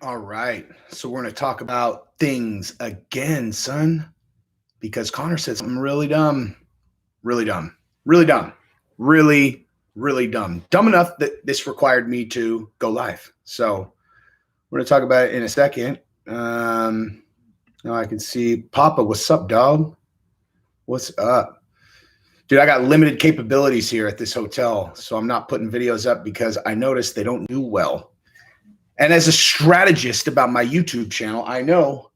All right. So we're going to talk about things again, son, because Conor said something really dumb, really dumb, really dumb, really, really dumb. Dumb enough that this required me to go live. So we're going to talk about it in a second. Now I can see Papa. What's up, dog? What's up? Dude, I got limited capabilities here at this hotel, so I'm not putting videos up because I noticed they don't do well. And as a strategist about my YouTube channel, I know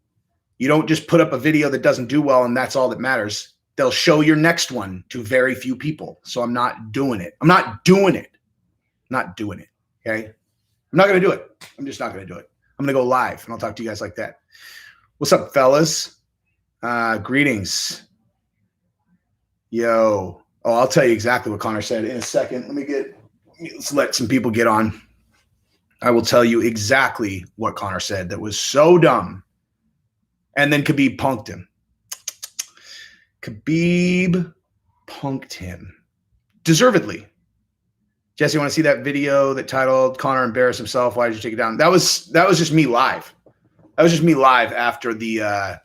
you don't just put up a video that doesn't do well and that's all that matters. They'll show your next one to very few people. So I'm not doing it. I'm not doing it. I'm not doing it. Okay. I'm not going to do it. I'm just not going to do it. I'm going to go live and I'll talk to you guys like that. What's up, fellas? Greetings. Yo. Oh, I'll tell you exactly what Conor said in a second. Let's let some people get on. I will tell you exactly what Conor said that was so dumb. And then Khabib punked him. Khabib punked him. Deservedly. Jesse, you want to see that video that titled Conor embarrassed himself? Why did you take it down? That was just me live. That was just me live after the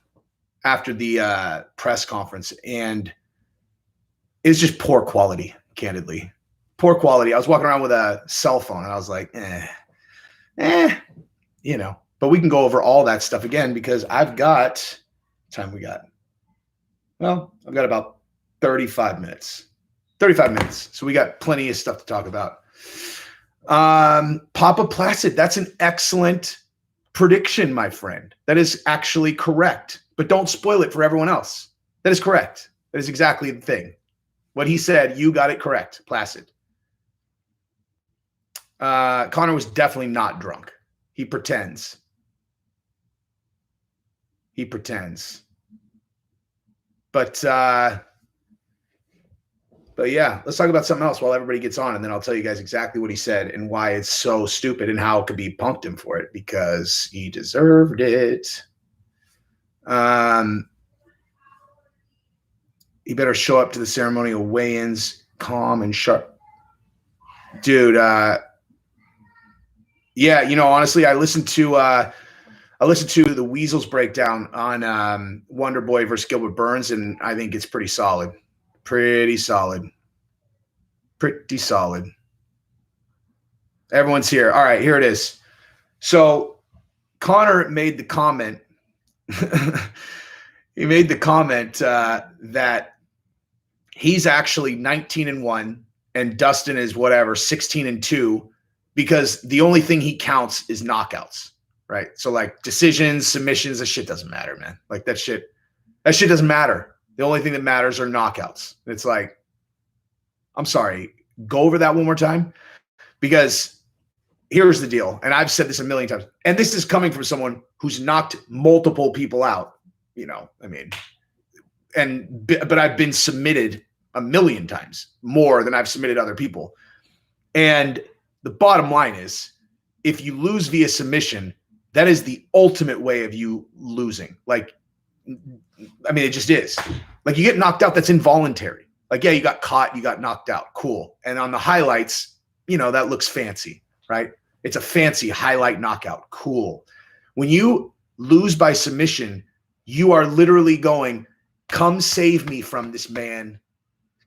press conference. And it's just poor quality, candidly. Poor quality. I was walking around with a cell phone and I was like, you know, but we can go over all that stuff again because I've got time we got. Well, I've got about 35 minutes. 35 minutes. So we got plenty of stuff to talk about. Papa Placid, that's an excellent prediction, my friend. That is actually correct, but don't spoil it for everyone else. That is correct. That is exactly the thing. What he said, you got it correct, Placid. Conor was definitely not drunk. He pretends. He pretends. But yeah, let's talk about something else while everybody gets on, and then I'll tell you guys exactly what he said and why it's so stupid and how Khabib punked him for it because he deserved it. He better show up to the ceremonial weigh-ins calm and sharp. Dude, yeah, you know, honestly, I listened to the Weasels breakdown on Wonder Boy versus Gilbert Burns, and I think it's pretty solid. Pretty solid. Pretty solid. Everyone's here. All right, here it is. So Conor made the comment. He made the comment that he's actually 19-1 and Dustin is whatever 16-2 because the only thing he counts is knockouts, right? So like decisions, submissions, that shit doesn't matter, man. Like that shit doesn't matter. The only thing that matters are knockouts. It's like, I'm sorry, go over that one more time because here's the deal. And I've said this a million times, and this is coming from someone who's knocked multiple people out, you know, I mean, but I've been submitted a million times more than I've submitted other people. And the bottom line is if you lose via submission, that is the ultimate way of you losing. Like, I mean, it just is. Like you get knocked out, that's involuntary. Like, yeah, you got caught, you got knocked out. Cool. And on the highlights, you know, that looks fancy, right? It's a fancy highlight knockout. Cool. When you lose by submission, you are literally going, come save me from this man.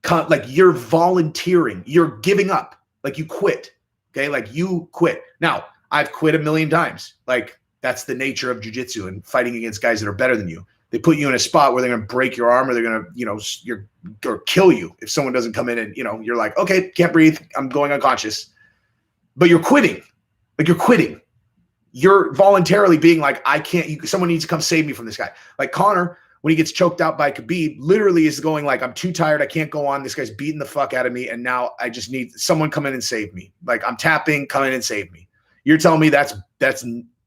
Come, like you're volunteering. You're giving up. Like you quit. Okay. Like you quit. Now, I've quit a million times. Like that's the nature of jiu-jitsu and fighting against guys that are better than you. They put you in a spot where they're going to break your arm or they're going to, you know, or kill you if someone doesn't come in and, you know, you're like, okay, can't breathe. I'm going unconscious. But you're quitting. Like you're quitting. You're voluntarily being like, I can't, someone needs to come save me from this guy. Like Conor, when he gets choked out by Khabib, literally is going like, I'm too tired. I can't go on. This guy's beating the fuck out of me. And now I just need someone come in and save me. Like I'm tapping, come in and save me. You're telling me that's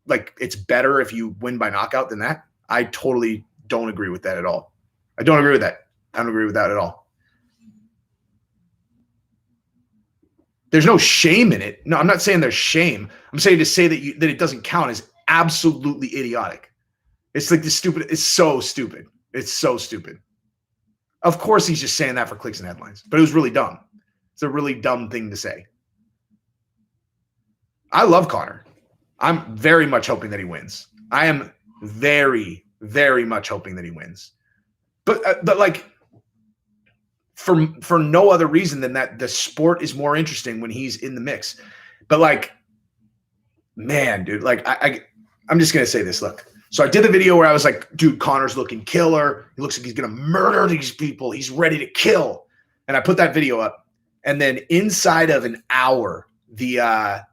like, it's better if you win by knockout than that? I totally don't agree with that at all. I don't agree with that. I don't agree with that at all. There's no shame in it. No, I'm not saying there's shame. I'm saying to say that it doesn't count is absolutely idiotic. It's like the stupid. It's so stupid. It's so stupid. Of course, he's just saying that for clicks and headlines, but it was really dumb. It's a really dumb thing to say. I love Conor. I'm very much hoping that he wins. I am very, very much hoping that he wins. But like for no other reason than that the sport is more interesting when he's in the mix. But like, man, dude, like I'm just gonna say this. Look, so I did the video where I was like, dude, Conor's looking killer. He looks like he's gonna murder these people. He's ready to kill. And I put that video up. And then inside of an hour, the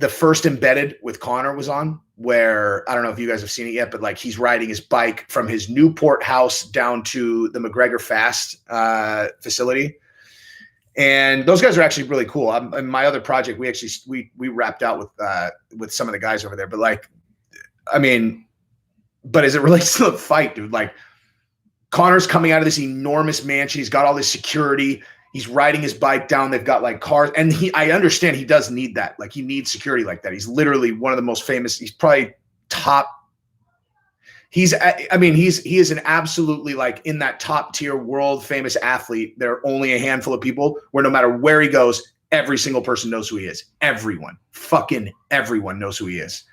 first embedded with Conor was on, where I don't know if you guys have seen it yet, but like he's riding his bike from his Newport house down to the McGregor Fast facility. And those guys are actually really cool. In my other project, we wrapped out with some of the guys over there. But like, I mean, but as it relates to the fight, dude, like Conor's coming out of this enormous mansion. He's got all this security. He's riding his bike down. They've got like cars. And I understand he does need that. Like he needs security like that. He's literally one of the most famous. He's probably top. He is an absolutely like in that top tier world famous athlete. There are only a handful of people where no matter where he goes, every single person knows who he is. Everyone, fucking everyone knows who he is.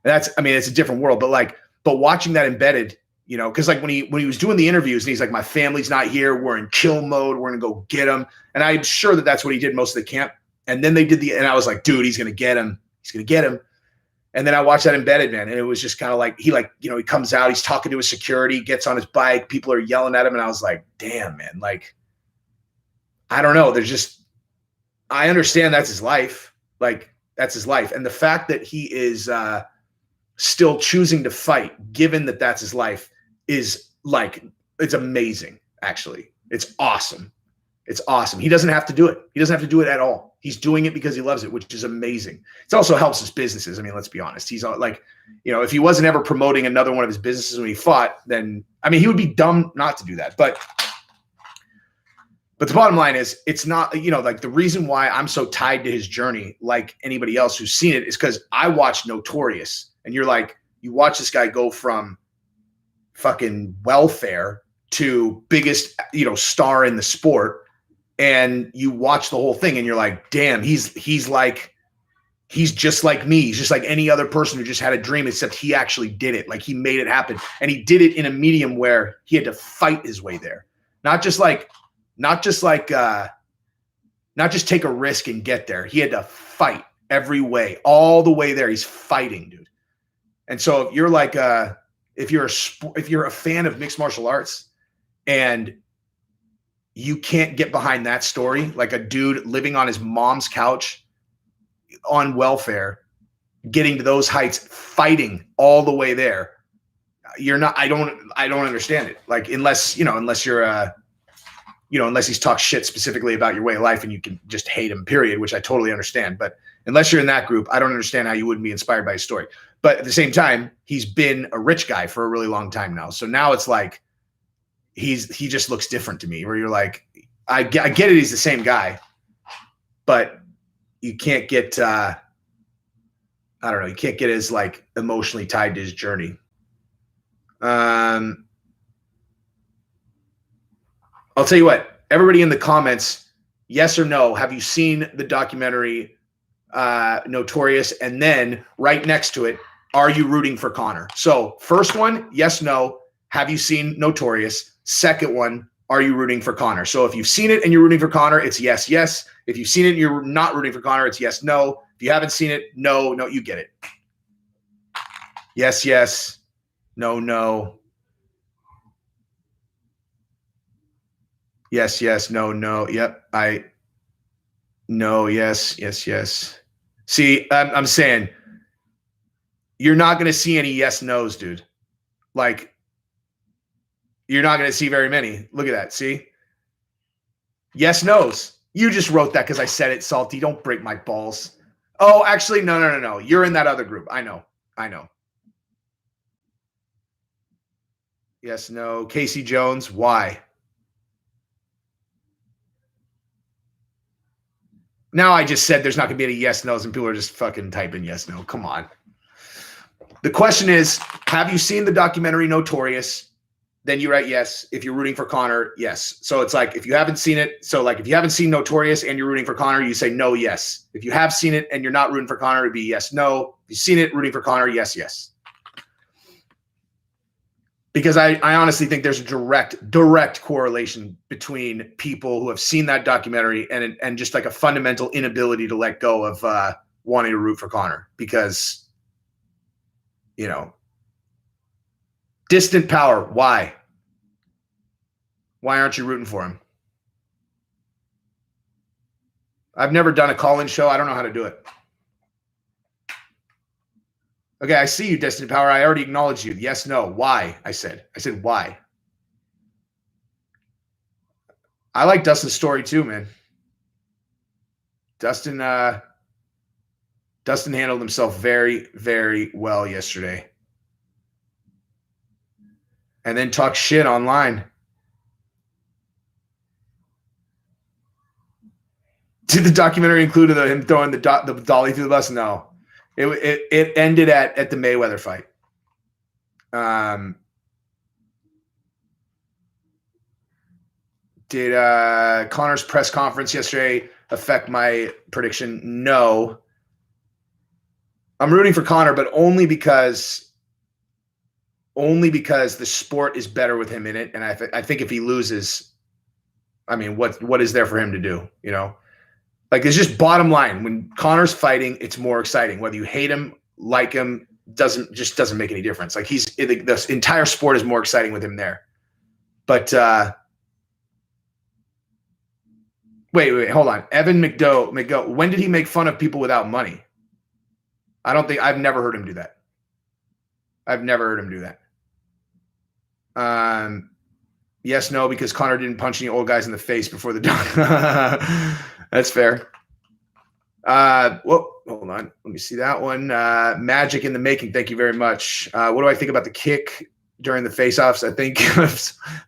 And it's a different world, but watching that embedded, you know, because like when he was doing the interviews and he's like, my family's not here. We're in kill mode. We're going to go get him. And I'm sure that that's what he did most of the camp. And then they did and I was like, dude, he's going to get him. He's going to get him. And then I watched that embedded, man. And it was just kind of like, he comes out, he's talking to his security, gets on his bike. People are yelling at him. And I was like, damn, man, like, I don't know. I understand that's his life. Like that's his life. And the fact that he is still choosing to fight, given that that's his life, is like, it's amazing. Actually, it's awesome. It's awesome. He doesn't have to do it. He doesn't have to do it at all. He's doing it because he loves it, which is amazing. It also helps his businesses. I mean, let's be honest. He's like, you know, if he wasn't ever promoting another one of his businesses when he fought, then, I mean, he would be dumb not to do that. But the bottom line is, it's not, you know, like the reason why I'm so tied to his journey, like anybody else who's seen it, is because I watched Notorious. And you're like, you watch this guy go from fucking welfare to biggest, you know, star in the sport. And you watch the whole thing and you're like, damn, he's just like me. He's just like any other person who just had a dream, except he actually did it. Like he made it happen. And he did it in a medium where he had to fight his way there. Not just take a risk and get there. He had to fight every way, all the way there. He's fighting, dude. And so if you're like if you're a fan of mixed martial arts and you can't get behind that story, like a dude living on his mom's couch on welfare, getting to those heights, fighting all the way there, I don't understand it. Like, unless he's talked shit specifically about your way of life and you can just hate him, period, which I totally understand. But unless you're in that group, I don't understand how you wouldn't be inspired by his story. But at the same time, he's been a rich guy for a really long time now. So now it's like, he just looks different to me, where you're like, I get it. He's the same guy, but you can't get, I don't know. You can't get as like emotionally tied to his journey. I'll tell you what, everybody in the comments, yes or no, have you seen the documentary Notorious? And then right next to it, are you rooting for Conor? So first one, yes, no. Have you seen Notorious? Second one, are you rooting for Conor? So if you've seen it and you're rooting for Conor, it's yes, yes. If you've seen it and you're not rooting for Conor, it's yes, no. If you haven't seen it, no, no, you get it. Yes, yes. No, no. Yes, yes, no, no. Yep. No, yes, yes, yes. See, I'm saying you're not going to see any yes, no's, dude. Like, you're not going to see very many. Look at that. See? Yes, no's. You just wrote that because I said it, Salty. Don't break my balls. Oh, actually, no. You're in that other group. I know. Yes, no. Casey Jones, why? Now I just said there's not going to be any yes, no's, and people are just fucking typing yes, no. Come on. The question is, have you seen the documentary Notorious? then you write yes. If you're rooting for Conor, yes. So it's like if you haven't seen it, so like if you haven't seen Notorious and you're rooting for Conor, you say no, yes. If you have seen it and you're not rooting for Conor, it'd be yes, no. If you've seen it, rooting for Conor, yes, yes. Because I honestly think there's a direct correlation between people who have seen that documentary and just like a fundamental inability to let go of wanting to root for Conor. Because, you know, distant power, why? Why aren't you rooting for him? I've never done a call-in show. I don't know how to do it. Okay, I see you, distant power. I already acknowledged you. Yes, no. Why? I said why? I like Dustin's story too, man. Dustin handled himself very, very well yesterday. And then talk shit online. Did the documentary include him throwing the dolly through the bus? No. It ended at the Mayweather fight. Did Conor's press conference yesterday affect my prediction? No. I'm rooting for Conor, but only because the sport is better with him in it. And I think if he loses, I mean, what is there for him to do? You know, like it's just bottom line. When Conor's fighting, it's more exciting. Whether you hate him, like him, doesn't make any difference. Like the entire sport is more exciting with him there. But wait, hold on. Evan McDough, when did he make fun of people without money? I've never heard him do that. Yes, no, because Conor didn't punch any old guys in the face before the dog. That's fair. Well, hold on. Let me see that one. Magic in the making. Thank you very much. What do I think about the kick during the face-offs? I think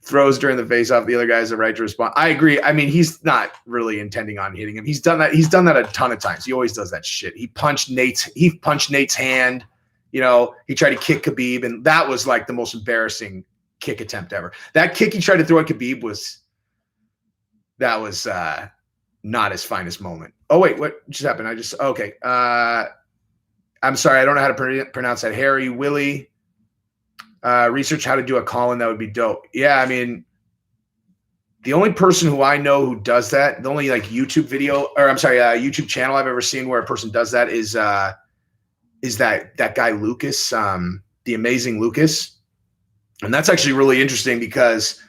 throws during the face-off, the other guy has a right to respond. I agree. I mean, he's not really intending on hitting him. He's done that a ton of times. He always does that shit. He punched Nate's hand. You know, he tried to kick Khabib, and that was like the most embarrassing kick attempt ever. That kick he tried to throw at Khabib was not his finest moment. Oh wait, what just happened? Okay. I'm sorry, I don't know how to pronounce that. Harry Willie. Research how to do a call-in. That would be dope. Yeah, I mean, the only person who I know who does that, the only like YouTube channel I've ever seen where a person does that is that guy Lucas, the amazing Lucas, and that's actually really interesting because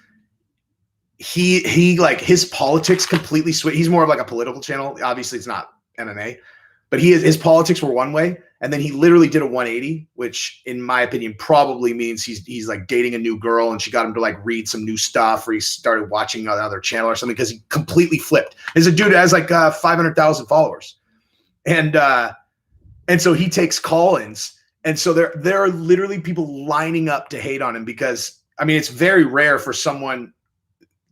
he like his politics completely switch. He's more of like a political channel. Obviously, it's not MMA, but his politics were one way. And then he literally did a 180, which in my opinion probably means he's like dating a new girl and she got him to like read some new stuff or he started watching another channel or something because he completely flipped. There's a dude that has like 500,000 followers. And so he takes call-ins. And so there are literally people lining up to hate on him because, I mean, it's very rare for someone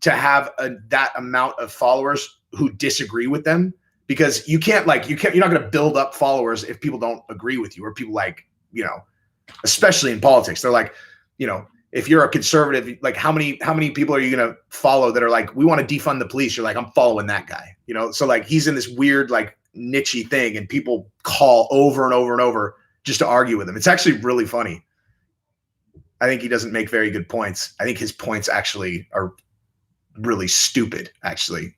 to have that amount of followers who disagree with them. Because you're not going to build up followers if people don't agree with you or people like, you know, especially in politics. They're like, you know, if you're a conservative, like how many people are you going to follow that are like, we want to defund the police? You're like, I'm following that guy, you know? So like, he's in this weird, like niche-y thing and people call over and over and over just to argue with him. It's actually really funny. I think he doesn't make very good points. I think his points actually are really stupid. Actually,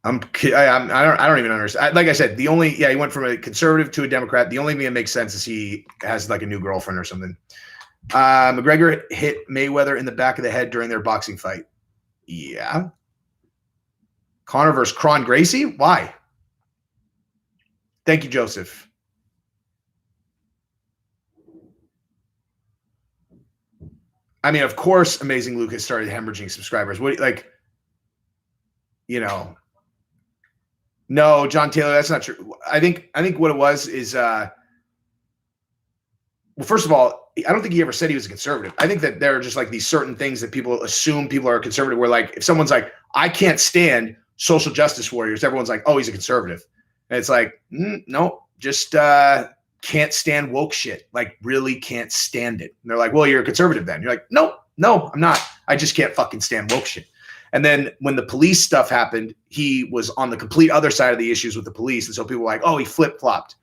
I don't even understand. Like I said, he went from a conservative to a Democrat. The only thing that makes sense is he has like a new girlfriend or something. McGregor hit Mayweather in the back of the head during their boxing fight. Yeah. Conor versus Kron Gracie? Why? Thank you, Joseph. I mean, of course, Amazing Lucas started hemorrhaging subscribers. No, John Taylor, that's not true. I think what it was is, well, first of all, I don't think he ever said he was a conservative. I think that there are just like these certain things that people assume people are conservative. Where like if someone's like, I can't stand social justice warriors, everyone's like, oh, he's a conservative. And it's like, no, just can't stand woke shit, like really can't stand it. And they're like, well, you're a conservative then. You're like, no, I'm not. I just can't fucking stand woke shit. And then when the police stuff happened, he was on the complete other side of the issues with the police. And so people were like, oh, he flip-flopped.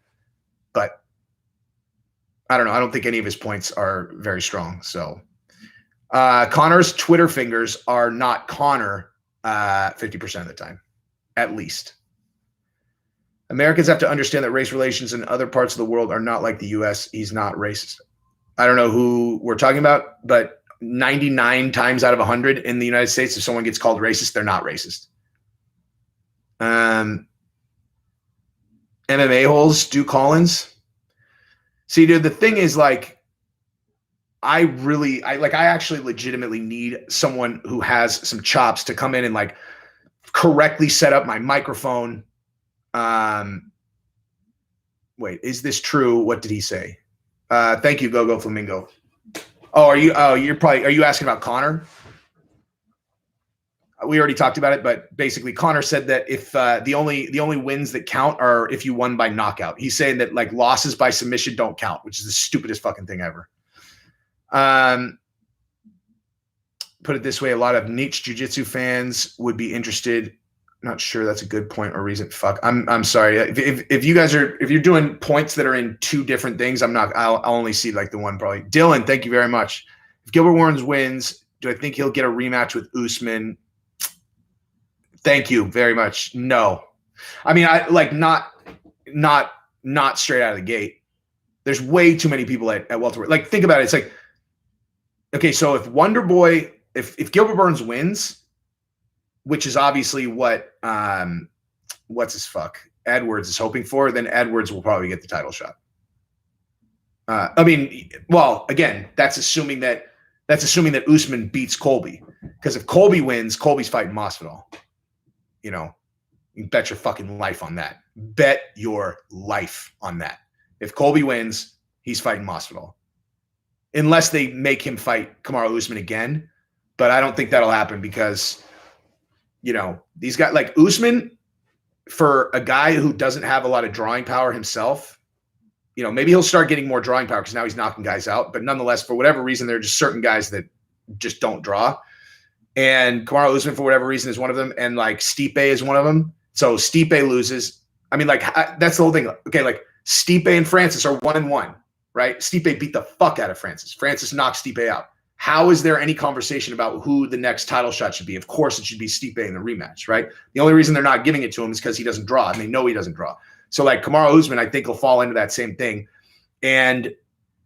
But I don't know. I don't think any of his points are very strong. So Conor's Twitter fingers are not Conor 50% of the time, at least. Americans have to understand that race relations in other parts of the world are not like the U.S. He's not racist. I don't know who we're talking about, but 99 times out of 100 in the United States, if someone gets called racist, they're not racist. MMA holes, Stu Collins. See, dude, the thing is, like, I actually legitimately need someone who has some chops to come in and like correctly set up my microphone. Wait, is this true? What did he say? Thank you, Go Flamingo. Oh, are you asking about Conor? We already talked about it, but basically Conor said that if the only wins that count are if you won by knockout. He's saying that like losses by submission don't count, which is the stupidest fucking thing ever. Put it this way, a lot of niche jiu-jitsu fans would be interested. Not sure that's a good point or reason. Fuck. I'm sorry. If you guys are, if you're doing points that are in two different things, I'll only see like the one probably. Dylan, thank you very much. If Gilbert Warren wins, do I think he'll get a rematch with Usman? Thank you very much. No. I mean, I like not straight out of the gate. There's way too many people at welterweight. Like, think about it. It's like, okay, so if Wonder Boy, if Gilbert Burns wins, which is obviously what Edwards is hoping for, then Edwards will probably get the title shot. I mean, well, again, that's assuming that Usman beats Colby. Because if Colby wins, Colby's fighting Masvidal. You know, you can bet your fucking life on that. Bet your life on that. If Colby wins, he's fighting Masvidal. Unless they make him fight Kamaru Usman again. But I don't think that'll happen because, you know, these guys like Usman, for a guy who doesn't have a lot of drawing power himself, you know, maybe he'll start getting more drawing power because now he's knocking guys out. But nonetheless, for whatever reason, there are just certain guys that just don't draw. And Kamaru Usman, for whatever reason, is one of them. And like Stipe is one of them. So Stipe loses. I mean, like, that's the whole thing. Okay, like Stipe and Francis are 1-1, right? Stipe beat the fuck out of Francis. Francis knocked Stipe out. How is there any conversation about who the next title shot should be? Of course, it should be Stipe in the rematch, right? The only reason they're not giving it to him is because he doesn't draw, and they know he doesn't draw. So, like, Kamaru Usman, I think, will fall into that same thing. And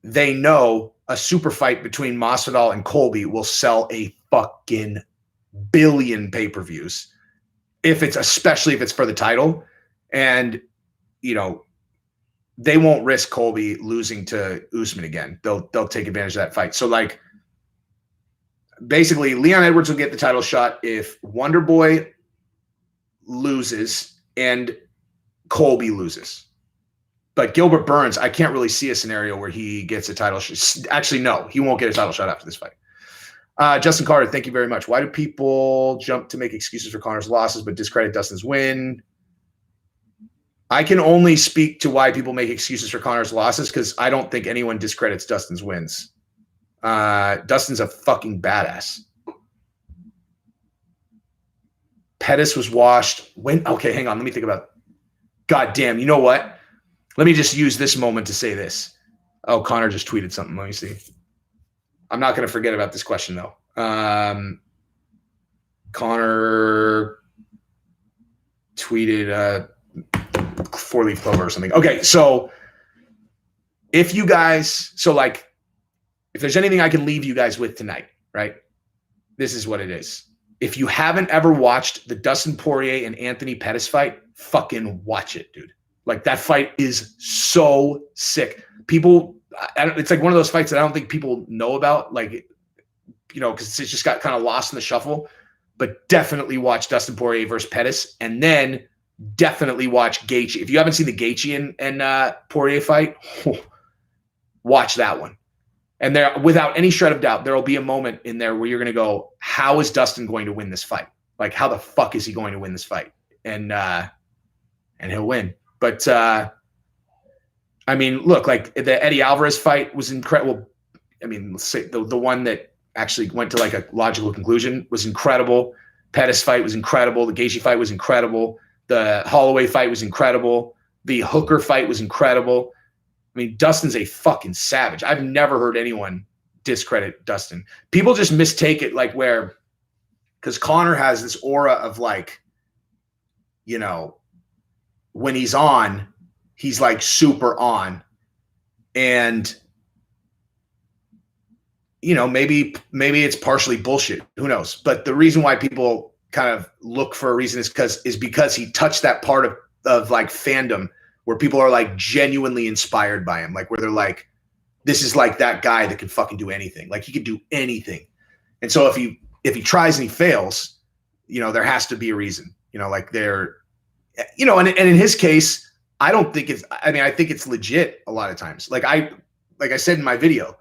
they know a super fight between Masvidal and Colby will sell a fucking billion pay-per-views, especially if it's for the title. And, you know, they won't risk Colby losing to Usman again. They'll take advantage of that fight. So, like, basically, Leon Edwards will get the title shot if Wonder Boy loses and Colby loses. But Gilbert Burns, I can't really see a scenario where he gets a title shot. Actually, no, he won't get a title shot after this fight. Justin Carter, thank you very much. Why do people jump to make excuses for Conor's losses but discredit Dustin's win? I can only speak to why people make excuses for Conor's losses because I don't think anyone discredits Dustin's wins. Dustin's a fucking badass. Pettis was washed. When? Okay, hang on. Let me think about it. God damn. You know what? Let me just use this moment to say this. Oh, Conor just tweeted something. Let me see. I'm not going to forget about this question, though. Conor tweeted four-leaf clover or something. Okay, so if you guys – so, like, if there's anything I can leave you guys with tonight, right, this is what it is. If you haven't ever watched the Dustin Poirier and Anthony Pettis fight, fucking watch it, dude. Like, that fight is so sick. People – it's like one of those fights that I don't think people know about, like, you know, because it's just got kind of lost in the shuffle. But definitely watch Dustin Poirier versus Pettis, and then definitely watch Gaethje. If you haven't seen the Gaethje and Poirier fight, watch that one. And there, without any shred of doubt, there will be a moment in there where you're going to go, how is Dustin going to win this fight? Like, how the fuck is he going to win this fight? And he'll win. But I mean, look, like the Eddie Alvarez fight was incredible. I mean, let's say the one that actually went to like a logical conclusion was incredible. Pettis fight was incredible. The Gaethje fight was incredible. The Holloway fight was incredible. The Hooker fight was incredible. I mean, Dustin's a fucking savage. I've never heard anyone discredit Dustin. People just mistake it like where, because Conor has this aura of like, you know, when he's on, he's like super on. And, you know, maybe it's partially bullshit. Who knows? But the reason why people kind of look for a reason is because he touched that part of like fandom where people are like genuinely inspired by him. Like where they're like, this is like that guy that can fucking do anything. Like he could do anything. And so if he tries and he fails, you know, there has to be a reason, you know, like there, you know, and in his case, I don't think it's, I mean, I think it's legit a lot of times. Like I said in my video,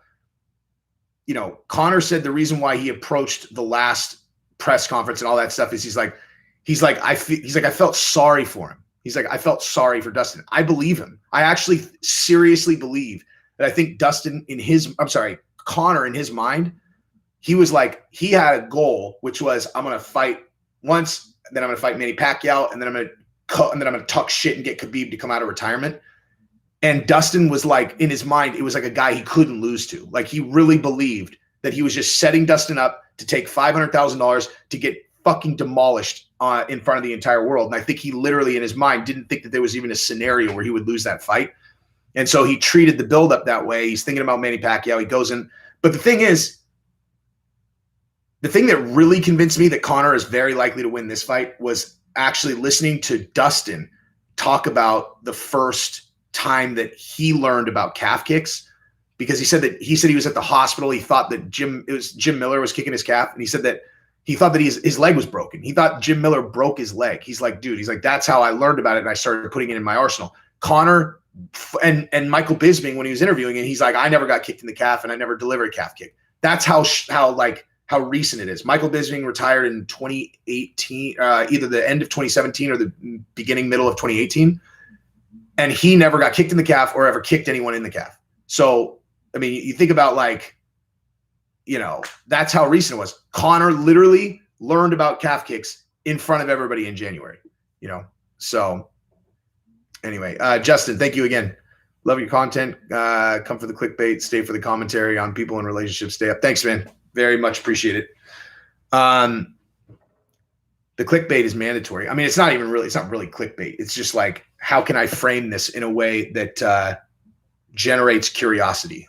you know, Conor said the reason why he approached the last press conference and all that stuff is he's like, I felt sorry for him. He's like, I felt sorry for Dustin. I believe him. I actually seriously believe that I think Conor in his mind, he was like, he had a goal, which was I'm going to fight once, then I'm going to fight Manny Pacquiao, and then I'm going to talk shit and get Khabib to come out of retirement. And Dustin was like, in his mind, it was like a guy he couldn't lose to. Like he really believed that he was just setting Dustin up to take $500,000 to get fucking demolished in front of the entire world. And I think he literally in his mind didn't think that there was even a scenario where he would lose that fight. And so he treated the buildup that way. He's thinking about Manny Pacquiao. He goes in. But the thing is, the thing that really convinced me that Conor is very likely to win this fight was actually listening to Dustin talk about the first time that he learned about calf kicks, because he said he was at the hospital. He thought that Jim Miller was kicking his calf. And he said that he thought that his leg was broken. He thought Jim Miller broke his leg. He's like, dude, that's how I learned about it. And I started putting it in my arsenal. Conor and Michael Bisping, when he was interviewing, and he's like, I never got kicked in the calf and I never delivered a calf kick. That's how recent it is. Michael Bisping retired in 2018, either the end of 2017 or the middle of 2018. And he never got kicked in the calf or ever kicked anyone in the calf. So, I mean, you think about like, you know, that's how recent it was. Conor literally learned about calf kicks in front of everybody in January, you know? So anyway, Justin, thank you again. Love your content. Come for the clickbait, stay for the commentary on people in relationships, stay up. Thanks, man. Very much appreciate it. The clickbait is mandatory. I mean, it's not really clickbait. It's just like, how can I frame this in a way that generates curiosity?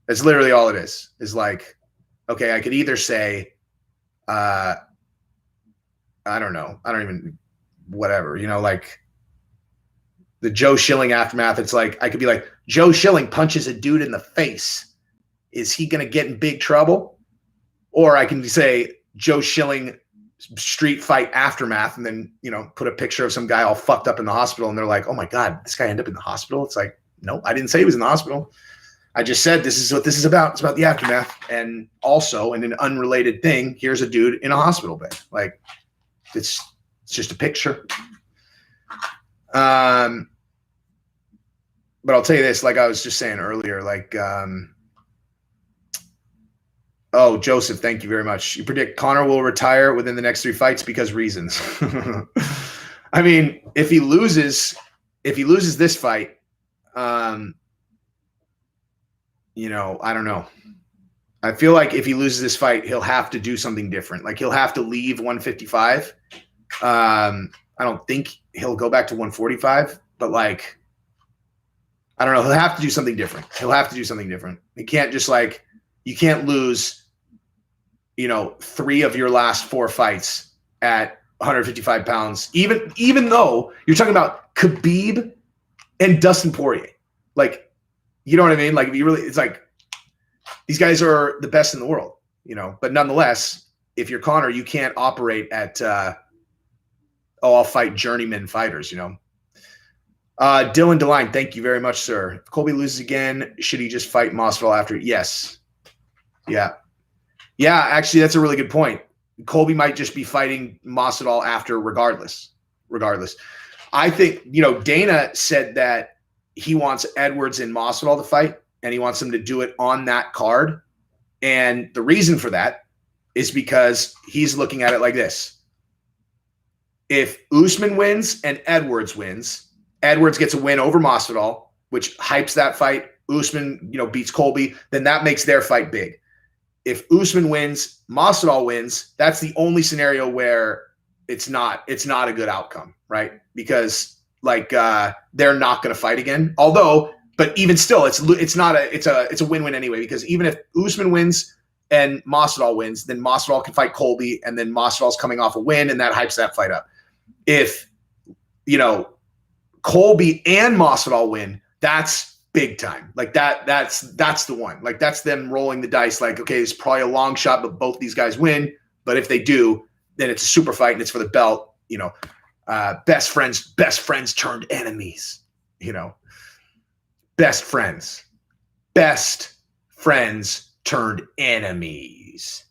That's literally all it is. Is like, okay, I could either say, I don't know. I don't even, whatever, you know, like the Joe Schilling aftermath. It's like, I could be like, Joe Schilling punches a dude in the face. Is he going to get in big trouble? Or I can say Joe Schilling street fight aftermath, and then, you know, put a picture of some guy all fucked up in the hospital. And they're like, oh my God, this guy ended up in the hospital. It's like, no, I didn't say he was in the hospiple. I just said, this is what this is about. It's about the aftermath. And also in an unrelated thing, here's a dude in a hospital bed. Like it's just a picture. But I'll tell you this, like I was just saying earlier, like, oh, Joseph, thank you very much. You predict Conor will retire within the next 3 fights because reasons. I mean, if he loses this fight, you know, I don't know. I feel like if he loses this fight, he'll have to do something different. Like he'll have to leave 155. I don't think he'll go back to 145, but like, I don't know. He'll have to do something different. He can't just like, you can't lose, you know, 3 of your last 4 fights at 155 pounds, even though you're talking about Khabib and Dustin Poirier. Like, you know what I mean? Like, if you really, it's like, these guys are the best in the world, you know, but nonetheless, if you're Conor, you can't operate at, I'll fight journeyman fighters, you know. Dylan DeLine, thank you very much, sir. If Colby loses again, should he just fight Masvidal after? Yes. Yeah. Yeah, actually, that's a really good point. Colby might just be fighting Masvidal after regardless. I think, you know, Dana said that he wants Edwards and Masvidal to fight, and he wants them to do it on that card. And the reason for that is because he's looking at it like this. If Usman wins and Edwards wins, Edwards gets a win over Masvidal, which hypes that fight. Usman, beats Colby, then that makes their fight big. If Usman wins, Masvidal wins, that's the only scenario where it's not a good outcome, right? Because they're not going to fight again. Although, but even still, it's a win-win anyway, because even if Usman wins and Masvidal wins, then Masvidal can fight Colby, and then Masvidal's coming off a win, and that hypes that fight up. If Colby and Masvidal win, that's big time. That's the one. That's them rolling the dice. Okay, it's probably a long shot, but both these guys win. But if they do, then it's a super fight and it's for the belt. Best friends turned enemies. Best friends turned enemies.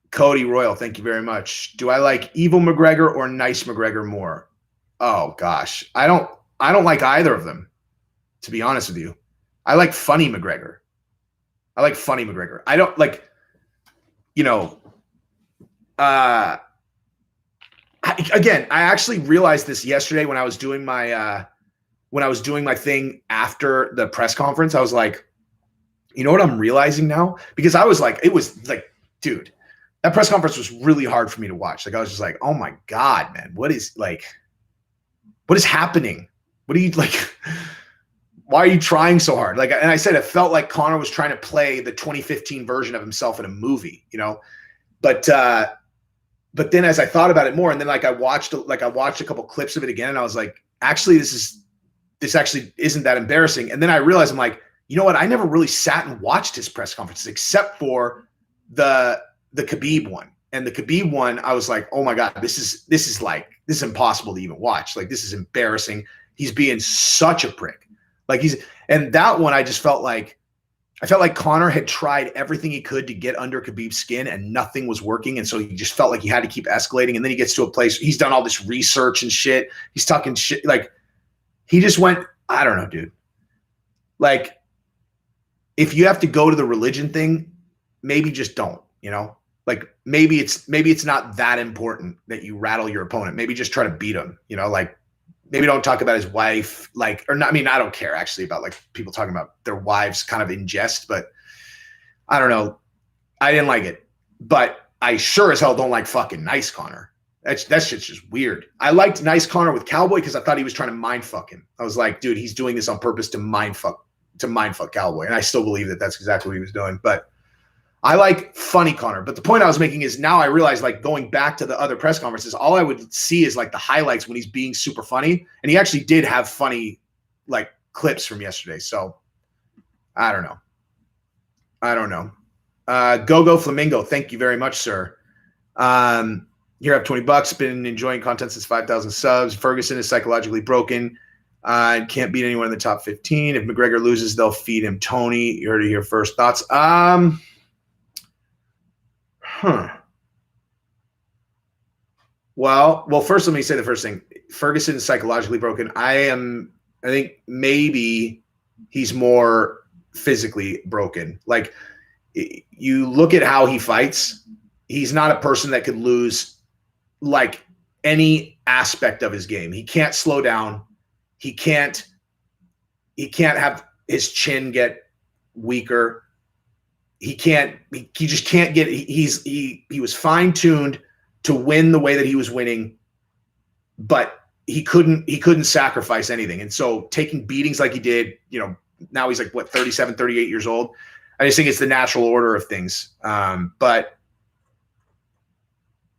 Cody Royal, thank you very much. Do I like evil McGregor or nice McGregor more? Oh gosh, I don't like either of them, to be honest with you. I like funny McGregor. I don't like, again, I actually realized this yesterday when I was doing my thing after the press conference. I was like, you know what I'm realizing now? Because I was like, dude, that press conference was really hard for me to watch. I was just like, oh my God, man, what is happening? What are you why are you trying so hard? And I said, it felt like Conor was trying to play the 2015 version of himself in a movie, but then as I thought about it more, and then I watched a couple clips of it again, and I was like, actually, this actually isn't that embarrassing. And then I realized, I'm like, you know what? I never really sat and watched his press conferences except for the Khabib one. And the Khabib one, I was like, oh my God, this is impossible to even watch. This is embarrassing. He's being such a prick. And that one, I felt like Conor had tried everything he could to get under Khabib's skin and nothing was working. And so he just felt like he had to keep escalating. And then he gets to a place, he's done all this research and shit. He's talking shit. He just went, I don't know, dude. If you have to go to the religion thing, maybe just don't, maybe it's not that important that you rattle your opponent. Maybe just try to beat him, maybe don't talk about his wife, or not. I mean, I don't care actually about people talking about their wives kind of in jest, but I don't know. I didn't like it, but I sure as hell don't like fucking nice Conor. That shit's just weird. I liked nice Conor with Cowboy because I thought he was trying to mind fuck him. I was like, dude, he's doing this on purpose to mind fuck Cowboy. And I still believe that that's exactly what he was doing, but I like funny Conor. But the point I was making is now I realize, going back to the other press conferences, all I would see is the highlights when he's being super funny. And he actually did have funny clips from yesterday. So I don't know. Go Flamingo. Thank you very much, sir. Here I have $20. Been enjoying content since 5,000 subs. Ferguson is psychologically broken. Can't beat anyone in the top 15. If McGregor loses, they'll feed him Tony. You heard it here first. Thoughts? Well, first let me say the first thing. Ferguson is psychologically broken. I think maybe he's more physically broken. You look at how he fights, he's not a person that could lose any aspect of his game. He can't slow down. He can't have his chin get weaker. He just can't get, he was fine-tuned to win the way that he was winning, but he couldn't sacrifice anything. And so taking beatings like he did, now he's 37, 38 years old. I just think it's the natural order of things. But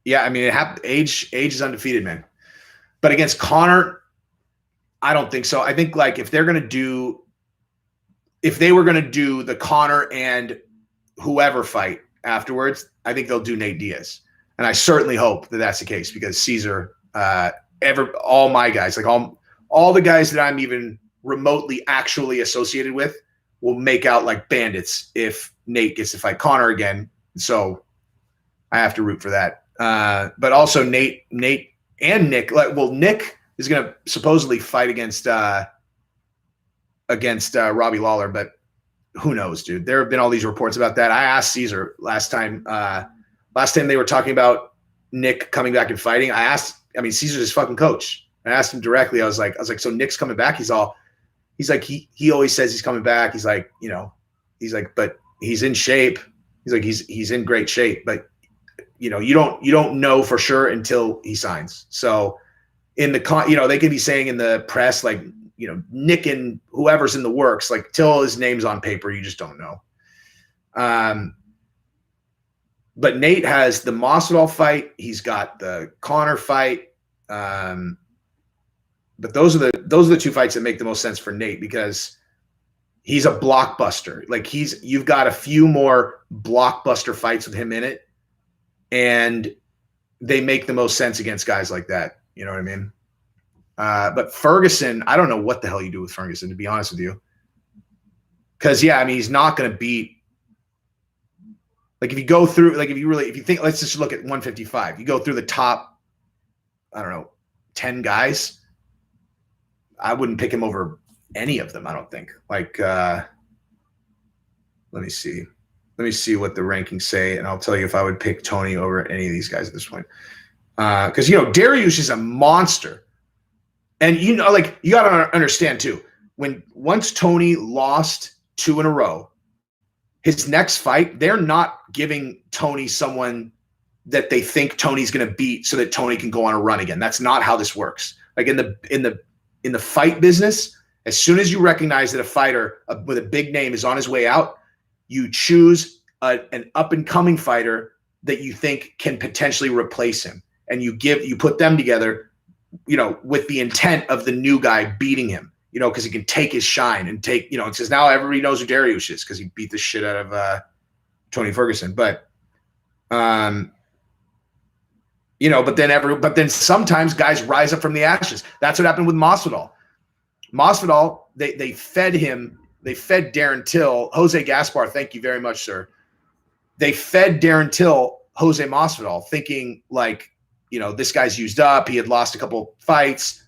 yeah, I mean, it happened. Age is undefeated, man. But against Conor, I don't think so. I think if they were going to do the Conor and whoever fight afterwards, I think they'll do Nate Diaz. And I certainly hope that that's the case, because Caesar, all my guys, all the guys that I'm even remotely actually associated with will make out like bandits if Nate gets to fight Conor again. So I have to root for that. But also Nate and Nick. Like, well, Nick is going to supposedly fight against Robbie Lawler, but who knows, dude? There have been all these reports about that. I asked Caesar last time they were talking about Nick coming back and fighting. Caesar's his fucking coach. I asked him directly. I was like, so Nick's coming back. He's like, he always says he's coming back. He's like, but he's in shape. He's like, he's in great shape, but you don't know for sure until he signs. So they could be saying in the press, like, Nick and whoever's in the works, like, till his name's on paper, you just don't know. But Nate has the Masvidal fight. He's got the Conor fight. But those are the two fights that make the most sense for Nate, because he's a blockbuster. Like, you've got a few more blockbuster fights with him in it, and they make the most sense against guys like that. You know what I mean? But Ferguson, I don't know what the hell you do with Ferguson, to be honest with you. Because, he's not going to beat. Like, if you go through, like, if you think, let's just look at 155. You go through the top, 10 guys. I wouldn't pick him over any of them, I don't think. Like, let me see what the rankings say, and I'll tell you if I would pick Tony over any of these guys at this point. Because, Dariush is a monster. And, you got to understand, too, once Tony lost 2 in a row, his next fight, they're not giving Tony someone that they think Tony's going to beat so that Tony can go on a run again. That's not how this works. Like, in the fight business, as soon as you recognize that a fighter with a big name is on his way out, you choose an up-and-coming fighter that you think can potentially replace him. And you put them together, with the intent of the new guy beating him, because he can take his shine and take, because now everybody knows who Dariush is because he beat the shit out of Tony Ferguson. But, but then sometimes guys rise up from the ashes. That's what happened with Masvidal. Masvidal, they fed Darren Till, Jose Gaspar, thank you very much, sir. They fed Darren Till Jose Masvidal, thinking like, this guy's used up. He had lost a couple fights.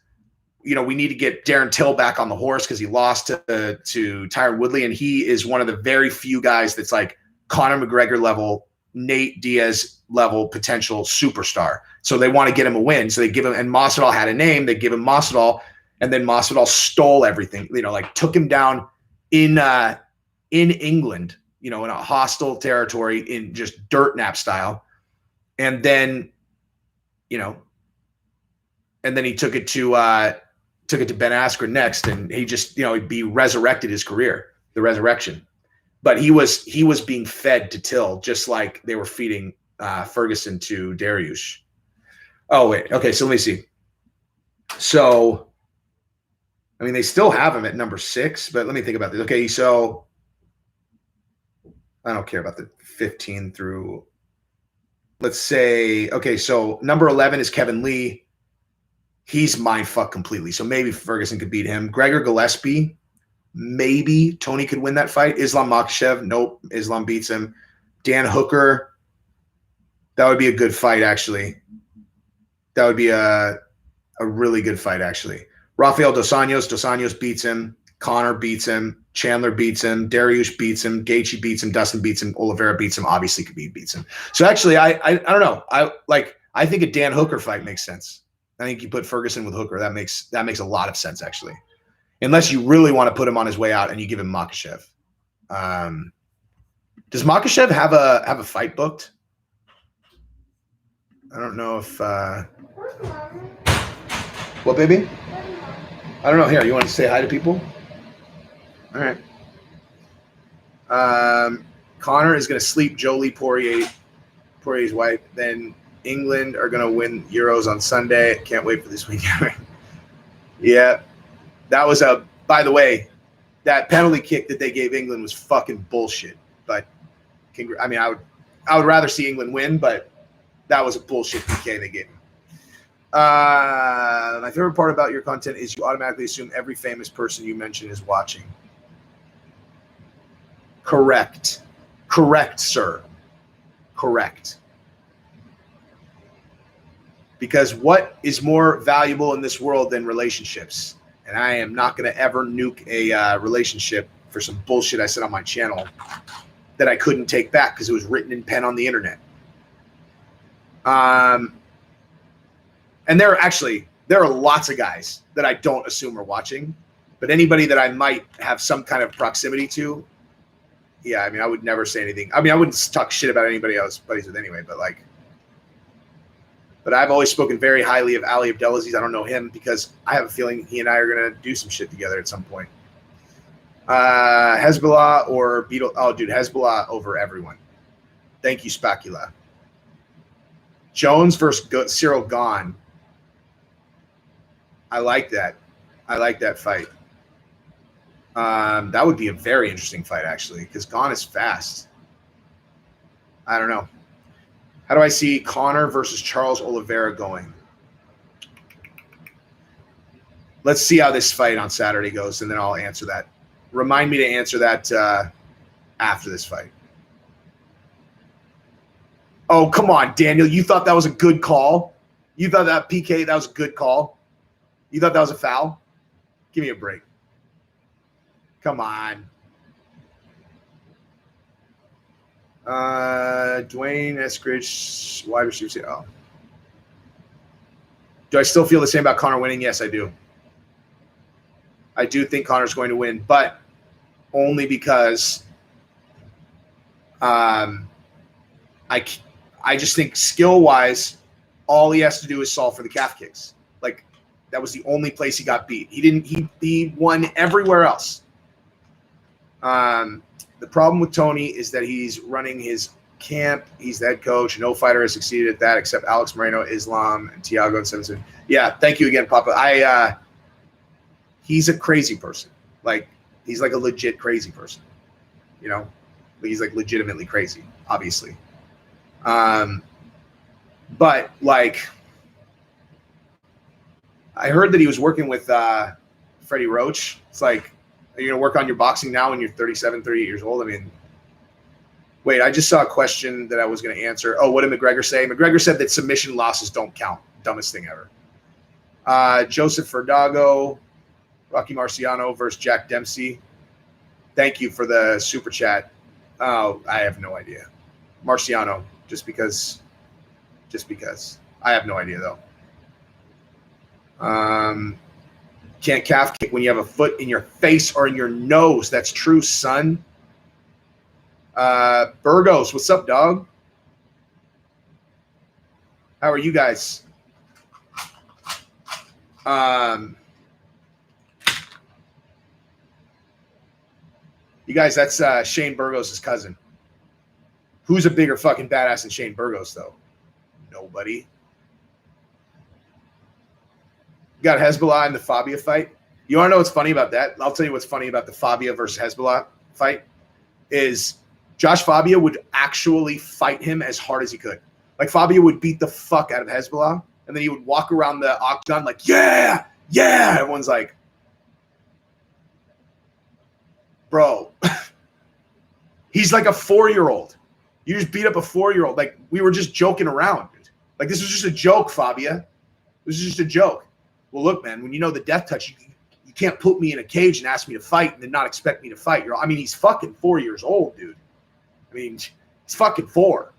We need to get Darren Till back on the horse because he lost to Tyron Woodley, and he is one of the very few guys that's like Conor McGregor level, Nate Diaz level potential superstar. So they want to get him a win. So they give him, and Masvidal had a name. They give him Masvidal, and then Masvidal stole everything. Took him down in England, in a hostile territory in just dirt nap style, and then he took it to Ben Askren next, and he just he resurrected his career, the resurrection. But he was being fed to Till just like they were feeding Ferguson to Dariush. Oh wait, okay, so let me see. So, they still have him at number 6, but let me think about this. Okay, so I don't care about the 15 through. Let's say, okay, so number 11 is Kevin Lee. He's mind fucked completely. So maybe Ferguson could beat him. Gregor Gillespie, maybe Tony could win that fight. Islam Makhachev, nope. Islam beats him. Dan Hooker, that would be a good fight, actually. That would be a really good fight, actually. Rafael Dos Anjos beats him. Conor beats him. Chandler beats him. Dariush beats him. Gaethje beats him. Dustin beats him. Oliveira beats him. Obviously, Khabib beats him. So actually, I don't know. I think a Dan Hooker fight makes sense. I think you put Ferguson with Hooker. That makes a lot of sense, actually. Unless you really want to put him on his way out and you give him Makhachev. Does Makhachev have a fight booked? I don't know if what, baby? I don't know. Here, you want to say hi to people? All right. Conor is going to sleep Jolie Poirier's wife. Then England are going to win Euros on Sunday. Can't wait for this weekend. Yeah. That was by the way, that penalty kick that they gave England was fucking bullshit. But I would rather see England win, but that was a bullshit PK they gave him. My favorite part about your content is you automatically assume every famous person you mention is watching. Correct. Correct, sir. Correct. Because what is more valuable in this world than relationships? And I am not going to ever nuke a relationship for some bullshit I said on my channel that I couldn't take back because it was written in pen on the internet. And there are lots of guys that I don't assume are watching, but anybody that I might have some kind of proximity to, yeah, I mean, I would never say anything. I mean, I wouldn't talk shit about anybody else buddies with anyway, but I've always spoken very highly of Ali Abdelaziz. I don't know him because I have a feeling he and I are going to do some shit together at some point. Hezbollah or Beetle. Oh, dude, Hezbollah over everyone. Thank you, Spacula. Jones versus Cyril Gahn. I like that. I like that fight. That would be a very interesting fight, actually, because Gahn is fast. I don't know. How do I see Conor versus Charles Oliveira going? Let's see how this fight on Saturday goes, and then I'll answer that. Remind me to answer that after this fight. Oh, come on, Daniel. You thought that was a good call? You thought that PK, that was a good call? You thought that was a foul? Give me a break. Come on. Dwayne Eskridge, wide receiver. Oh. Do I still feel the same about Conor winning? Yes, I do. I do think Conor's going to win, but only because I just think skill-wise, all he has to do is solve for the calf kicks. Like, that was the only place he got beat. He won everywhere else. The problem with Tony is that he's running his camp. He's the head coach. No fighter has succeeded at that except Alex Moreno, Islam, and Thiago and Simpson. Yeah, thank you again, Papa. He's a crazy person. Like, he's like a legit crazy person. You know? He's like legitimately crazy, obviously. But like, I heard that he was working with Freddie Roach. It's like, are you going to work on your boxing now when you're 37, 38 years old? I mean, wait, I just saw a question that I was going to answer. Oh, what did McGregor say? McGregor said that submission losses don't count. Dumbest thing ever. Joseph Ferdago, Rocky Marciano versus Jack Dempsey. Thank you for the super chat. Oh, I have no idea. Marciano, just because. I have no idea, though. Can't calf kick when you have a foot in your face or in your nose. That's true, son. Burgos, what's up, dog? How are you guys? You guys, that's Shane Burgos' cousin. Who's a bigger fucking badass than Shane Burgos, though? Nobody. Got Hezbollah in the Fabia fight. You want to know what's funny about that? I'll tell you what's funny about the Fabia versus Hezbollah fight is Josh Fabia would actually fight him as hard as he could. Like, Fabia would beat the fuck out of Hezbollah, and then he would walk around the octagon like, yeah, yeah. Everyone's like, bro, he's like a 4-year-old. You just beat up a 4-year-old. Like, we were just joking around, dude. Like, this was just a joke, Fabia. This is just a joke. Well, look, man, when you know the death touch, you can't put me in a cage and ask me to fight and then not expect me to fight. I mean, he's fucking 4 years old, dude. I mean, he's fucking 4.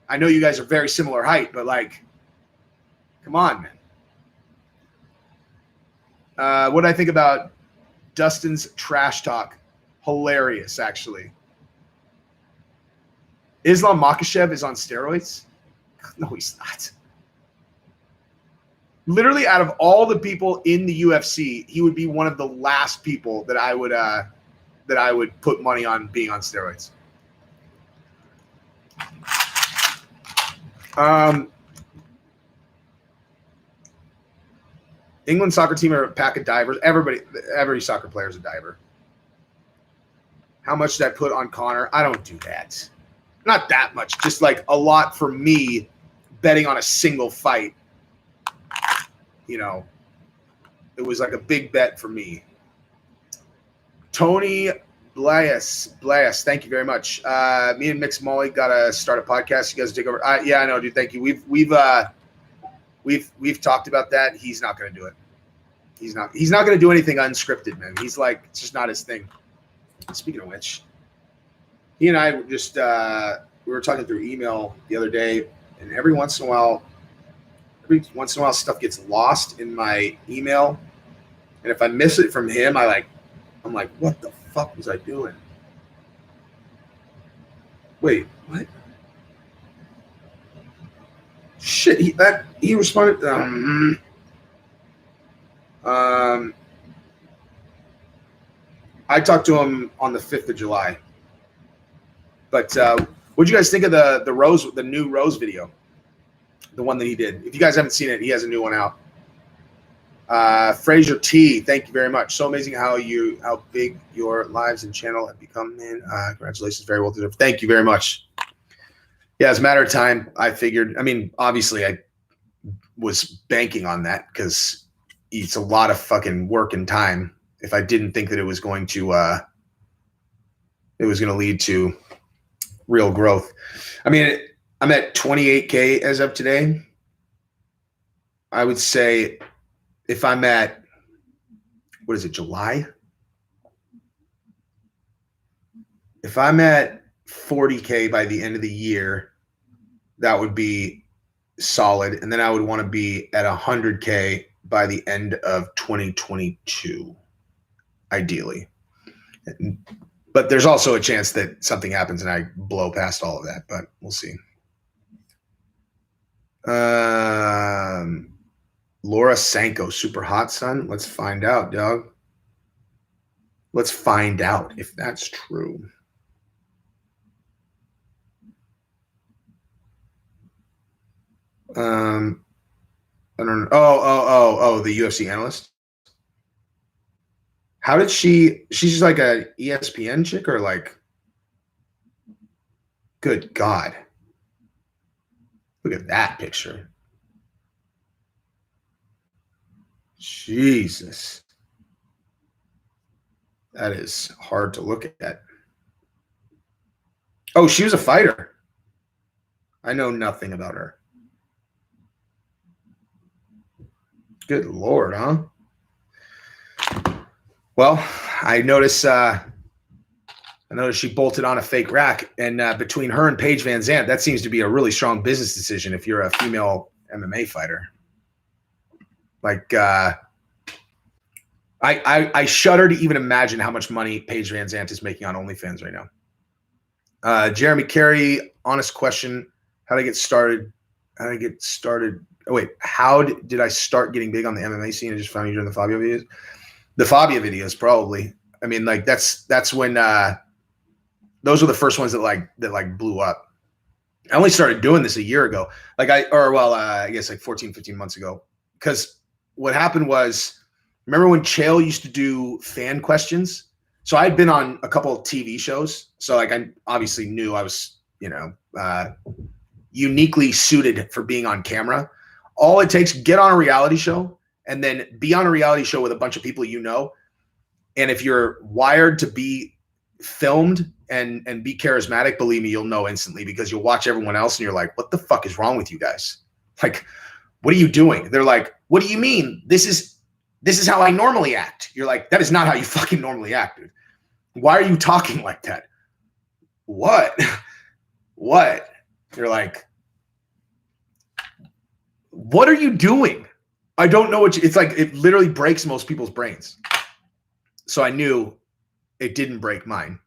I know you guys are very similar height, but, like, come on, man. What do I think about Dustin's trash talk? Hilarious, actually. Islam Makhachev is on steroids? No, he's not. Literally, out of all the people in the UFC, he would be one of the last people that I would put money on being on steroids. England soccer team are a pack of divers. Every soccer player is a diver. How much did I put on Conor? I don't do that. Not that much. Just like a lot for me betting on a single fight. You know, it was like a big bet for me. Tony Blas, thank you very much. Me and Mix Molly got to start a podcast. You guys take over. Yeah, I know, dude. Thank you. We've We've talked about that. He's not going to do it. He's not going to do anything unscripted, man. He's like, it's just not his thing. Speaking of which, he and I just we were talking through email the other day, and every once in a while stuff gets lost in my email, and if I miss it from him, I'm like, what the fuck was I doing? Wait, what? Shit, he responded. I talked to him on the 5th of July. But what'd you guys think of the new Rose video? The one that he did. If you guys haven't seen it, he has a new one out. Fraser T, thank you very much. So amazing how big your lives and channel have become, man. Congratulations, very well deserved. Thank you very much. Yeah, it's a matter of time. I figured. I mean, obviously, I was banking on that because it's a lot of fucking work and time. If I didn't think that it was going to lead to real growth. I mean, I'm at 28K as of today. I would say if I'm at, what is it, July? If I'm at 40K by the end of the year, that would be solid. And then I would want to be at 100K by the end of 2022, ideally. But there's also a chance that something happens and I blow past all of that, but we'll see. Laura Sanko, super hot, son. Let's find out, dog. Let's find out if that's true. I don't know. Oh, the UFC analyst. How did she's just like a ESPN chick or like, good God. Look at that picture. Jesus. That is hard to look at. Oh, she was a fighter. I know nothing about her. Good Lord, huh? Well, I noticed she bolted on a fake rack, and between her and Paige Van Zandt, that seems to be a really strong business decision if you're a female MMA fighter. Like, I shudder to even imagine how much money Paige Van Zandt is making on OnlyFans right now. Jeremy Carey, honest question: how did I get started? How did I get started? Oh wait, how did I start getting big on the MMA scene? I just found you during the Fabio videos. The Fabio videos, probably. I mean, like that's when those were the first ones that blew up. I only started doing this a year ago. I guess like 14, 15 months ago. Because what happened was, remember when Chael used to do fan questions? So I'd been on a couple of TV shows. So like I obviously knew I was, uniquely suited for being on camera. All it takes, get on a reality show and then be on a reality show with a bunch of people you know. And if you're wired to be filmed and be charismatic, believe me, you'll know instantly because you'll watch everyone else and you're like, what the fuck is wrong with you guys? Like, what are you doing? They're like, what do you mean? This is how I normally act. You're like, that is not how you fucking normally act, dude. Why are you talking like that? What? What? You're like, what are you doing? I don't know what it's like. It literally breaks most people's brains. So I knew it didn't break mine.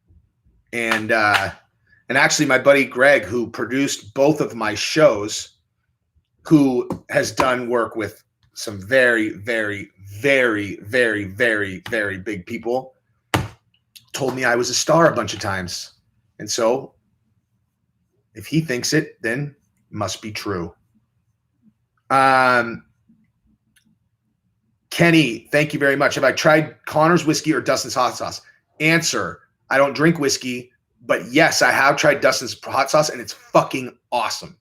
And actually my buddy Greg, who produced both of my shows, who has done work with some very, very, very, very, very, very big people, told me I was a star a bunch of times. And so if he thinks it, then it must be true. Kenny, thank you very much. Have I tried Conor's whiskey or Dustin's hot sauce? Answer, I don't drink whiskey, but yes, I have tried Dustin's hot sauce and it's fucking awesome.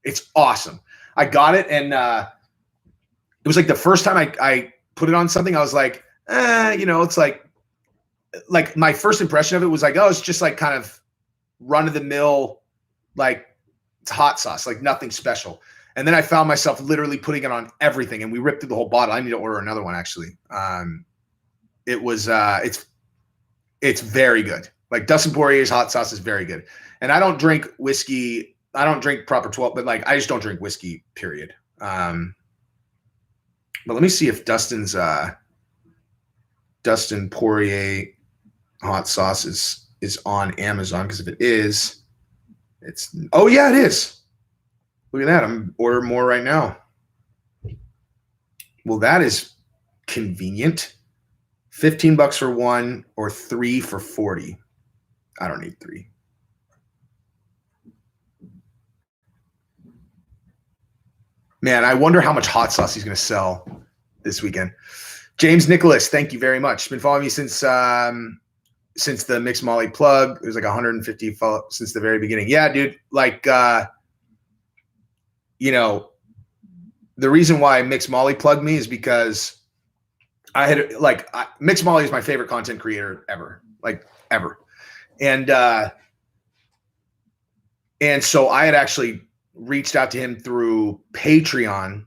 It's awesome. I got it and it was like the first time I put it on something, I was like, it's like my first impression of it was like, oh, it's just like kind of run of the mill, like it's hot sauce, like nothing special. And then I found myself literally putting it on everything, and we ripped through the whole bottle. I need to order another one, actually. It was it's very good. Like Dustin Poirier's hot sauce is very good. And I don't drink whiskey. I don't drink proper 12, but like I just don't drink whiskey, period. But let me see if Dustin Poirier hot sauce is on Amazon, because if it is, it's oh yeah, it is. Look at that. I'm ordering more right now. Well, that is convenient. $15 for one or 3 for 40. I don't need 3. Man, I wonder how much hot sauce he's going to sell this weekend. James Nicholas, thank you very much. Been following me since the Mixed Molly plug. It was like 150 since the very beginning. Yeah, dude. Like, you know, the reason why Mixed Molly plugged me is because I had Mixed Molly is my favorite content creator ever, like ever. And so I had actually reached out to him through Patreon,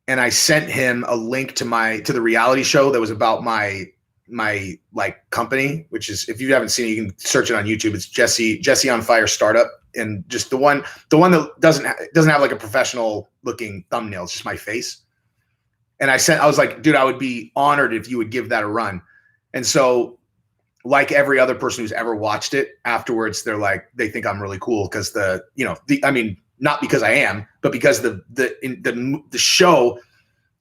and I sent him a link to the reality show that was about my like company, which is, if you haven't seen it, you can search it on YouTube. It's Jesse on Fire Startup, and just the one that doesn't have like a professional looking thumbnail. It's just my face. And I was like, dude, I would be honored if you would give that a run. And so, like every other person who's ever watched it, afterwards, they think I'm really cool because not because I am, but because the show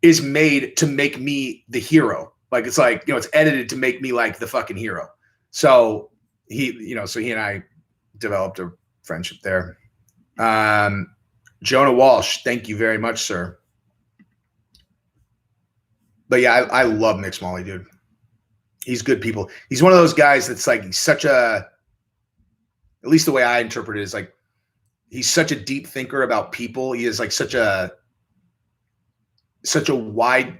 is made to make me the hero. Like, it's like, it's edited to make me like the fucking hero. So he and I developed a friendship there. Jonah Walsh, thank you very much, sir. But yeah, I love Mixed Molly, dude. He's good people. He's one of those guys that's like, he's such at least the way I interpret it is like, he's such a deep thinker about people. He is like such a wide,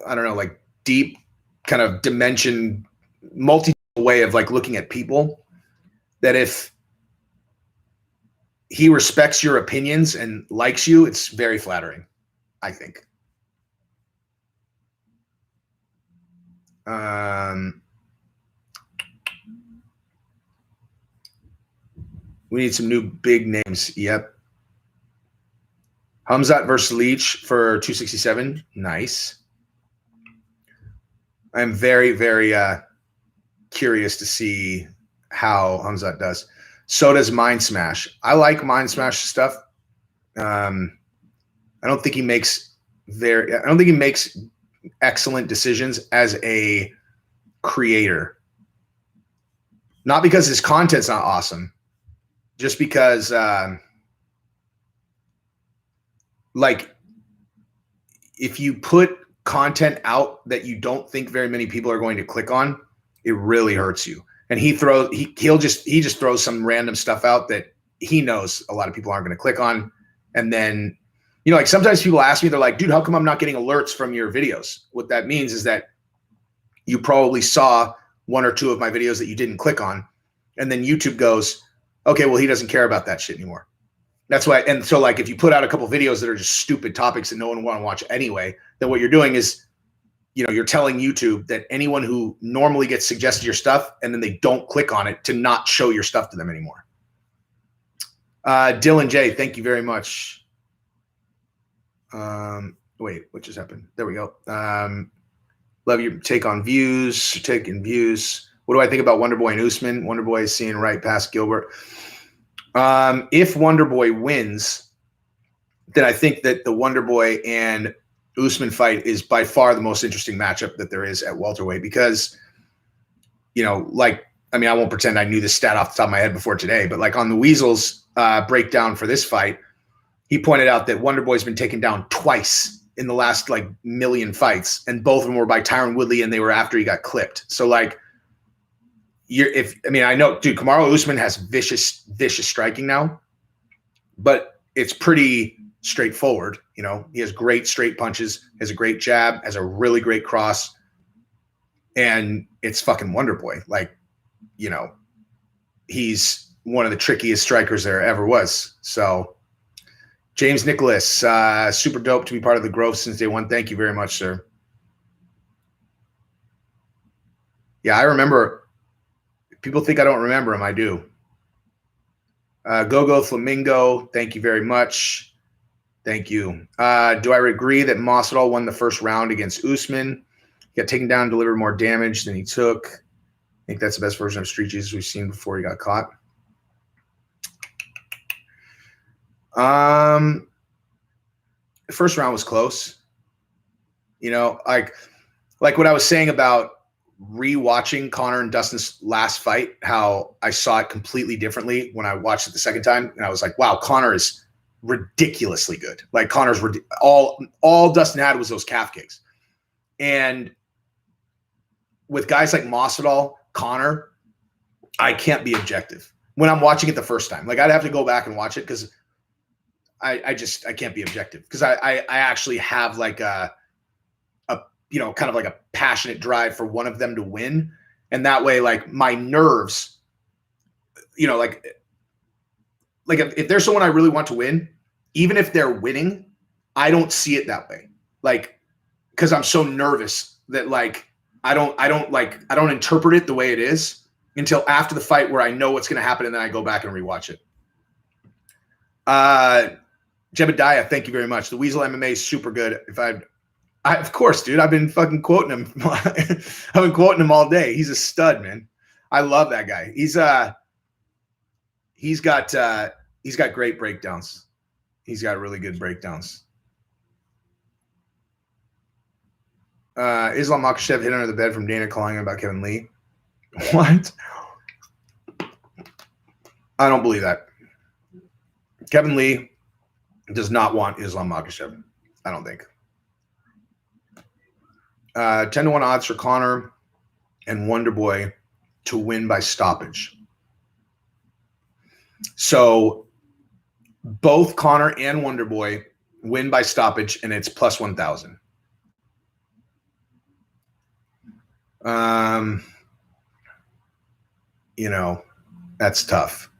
I don't know, like deep kind of dimension, multi way of like looking at people, that if he respects your opinions and likes you, it's very flattering, I think. We need some new big names. Yep. Hamzat versus Leach for 267. Nice. I'm very, very curious to see how Hamzat does. So does Mind Smash. I like Mind Smash stuff. I don't think he makes excellent decisions as a creator. Not because his content's not awesome, just because like if you put content out that you don't think very many people are going to click on, it really hurts you. And he just throws some random stuff out that he knows a lot of people aren't going to click on. And then, like sometimes people ask me, they're like, dude, how come I'm not getting alerts from your videos? What that means is that you probably saw 1 or 2 of my videos that you didn't click on. And then YouTube goes, okay, well, he doesn't care about that shit anymore. That's why. And so like, if you put out a couple videos that are just stupid topics that no one want to watch anyway, then what you're doing is, you're telling YouTube that anyone who normally gets suggested your stuff and then they don't click on it, to not show your stuff to them anymore. Dylan J, thank you very much. Wait, what just happened? There we go. Love your take on views. Taking views. What do I think about Wonderboy and Usman? Wonderboy is seeing right past Gilbert. If Wonderboy wins, then I think that the Wonderboy and Usman fight is by far the most interesting matchup that there is at welterweight, because, I won't pretend I knew this stat off the top of my head before today, but like on the Weasels breakdown for this fight, he pointed out that Wonderboy's been taken down twice in the last like million fights, and both of them were by Tyron Woodley, and they were after he got clipped. So like, I know, dude, Kamaru Usman has vicious striking now, but it's pretty straightforward. He has great straight punches, has a great jab, has a really great cross, and it's fucking Wonderboy. Like, he's one of the trickiest strikers there ever was. So James Nicholas, super dope to be part of the growth since day one. Thank you very much, sir. Yeah, I remember. People think I don't remember him. I do. Go Flamingo, thank you very much. Thank you. Do I agree that Masvidal won the first round against Usman? He got taken down, delivered more damage than he took. I think that's the best version of Street Jesus we've seen before he got caught. The first round was close. You know, like what I was saying about rewatching Conor and Dustin's last fight, how I saw it completely differently when I watched it the second time, and I was like, wow, Conor is ridiculously good. Like Conor's all Dustin had was those calf kicks. And with guys like Masvidal, Conor, I can't be objective when I'm watching it the first time. Like I'd have to go back and watch it because I can't be objective because I actually have like a you know, kind of like a passionate drive for one of them to win. And that way, like my nerves, you know, like if there's someone I really want to win, even if they're winning, I don't see it that way. Like, cause I'm so nervous that like, I don't interpret it the way it is until after the fight where I know what's going to happen. And then I go back and rewatch it. Jebediah, thank you very much. The Weasel MMA is super good. Of course, dude. I've been fucking quoting him. I've been quoting him all day. He's a stud, man. I love that guy. He's got great breakdowns. He's got really good breakdowns. Islam Makhachev hit under the bed from Dana calling him about Kevin Lee. What? I don't believe that. Kevin Lee does not want Islam Makhachev. I don't think. 10-1 odds for Conor and Wonderboy to win by stoppage. So both Conor and Wonderboy win by stoppage, and it's plus 1,000. You know, that's tough.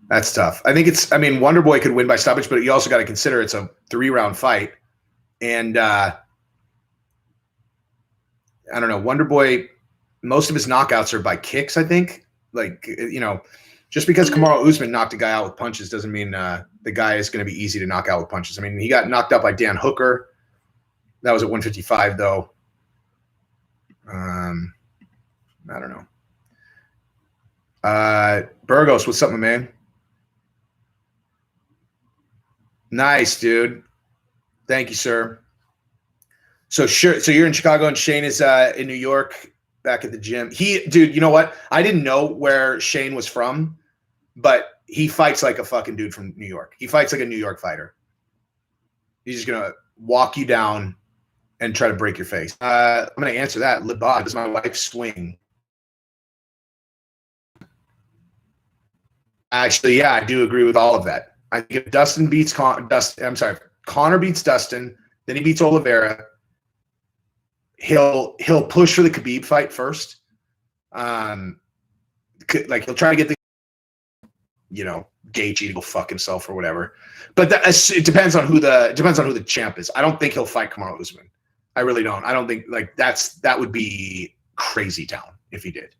That's tough. I mean, Wonderboy could win by stoppage, but you also got to consider it's a 3-round fight. And I don't know, Wonderboy, most of his knockouts are by kicks, I think. Like, you know, just because Kamaru Usman knocked a guy out with punches doesn't mean the guy is going to be easy to knock out with punches. I mean, he got knocked out by Dan Hooker. That was at 155, though. I don't know. Burgos, what's up, my man? Nice, dude. Thank you, sir. So sure. So you're in Chicago and Shane is in New York back at the gym. Dude, you know what? I didn't know where Shane was from, but he fights like a fucking dude from New York. He fights like a New York fighter. He's just going to walk you down and try to break your face. I'm going to answer that. Libad is my wife's swing. Actually, yeah, I do agree with all of that. I think if Conor beats Dustin, then he beats Oliveira. He'll push for the Khabib fight first. Like he'll try to get the, you know, Gaethje to go fuck himself or whatever. But it depends on who the champ is. I don't think he'll fight Kamaru Usman. I really don't. I don't think like that would be crazy town if he did.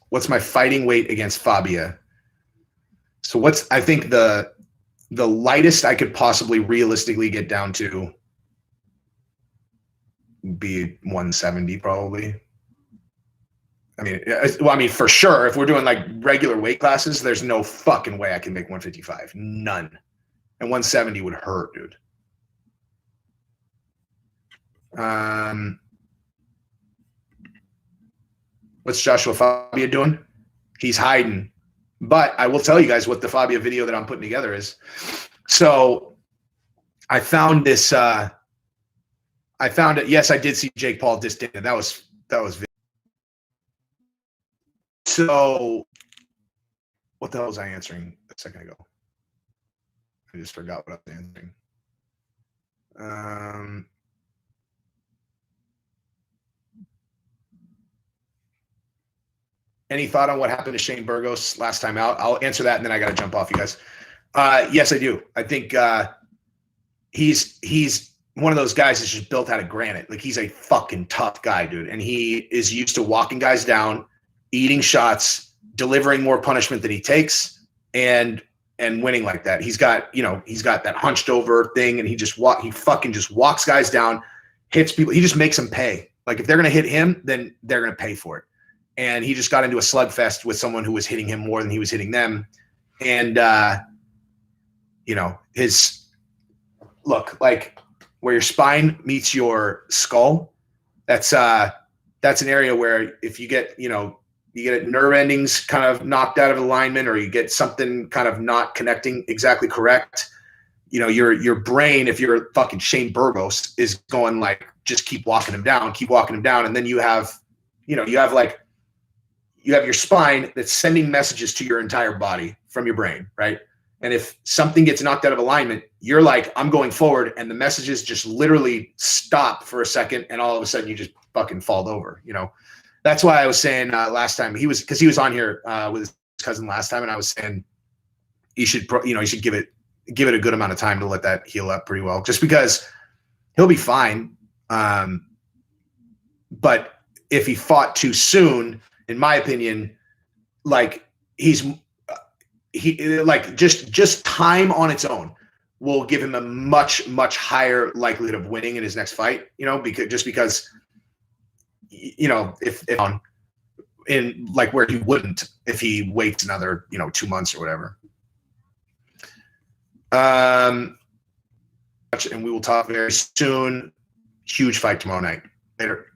What's my fighting weight against Fabia? So I think the lightest I could possibly realistically get down to be 170 probably. I mean, for sure, if we're doing like regular weight classes, there's no fucking way I can make 155. None. And 170 would hurt, dude. What's Joshua Fabia doing? He's hiding. But I will tell you guys what the Fabia video that I'm putting together is. So I found this. I found it. Yes, I did see Jake Paul diss Dana. That was. So what the hell was I answering a second ago? I just forgot what I was answering. Any thought on what happened to Shane Burgos last time out? I'll answer that, and then I got to jump off, you guys. Yes, I do. I think he's one of those guys that's just built out of granite. Like, he's a fucking tough guy, dude. And he is used to walking guys down, eating shots, delivering more punishment than he takes, and winning like that. He's got that hunched over thing, and he fucking just walks guys down, hits people. He just makes them pay. Like, if they're going to hit him, then they're going to pay for it. And he just got into a slugfest with someone who was hitting him more than he was hitting them. And, his look, like, where your spine meets your skull, that's an area where if you get, you get nerve endings kind of knocked out of alignment, or you get something kind of not connecting exactly correct, your brain, if you're fucking Shane Burgos, is going like, just keep walking him down. And then you have your spine that's sending messages to your entire body from your brain, right? And if something gets knocked out of alignment, you're like, I'm going forward, and the messages just literally stop for a second, and all of a sudden you just fucking fall over. That's why I was saying last time he was on here with his cousin last time, and I was saying you should give it a good amount of time to let that heal up pretty well, just because he'll be fine. But if he fought too soon, in my opinion, like, just time on its own will give him a much, much higher likelihood of winning in his next fight, because if in like where he wouldn't if he waits another 2 months or whatever. And we will talk very soon. Huge fight tomorrow night. Later.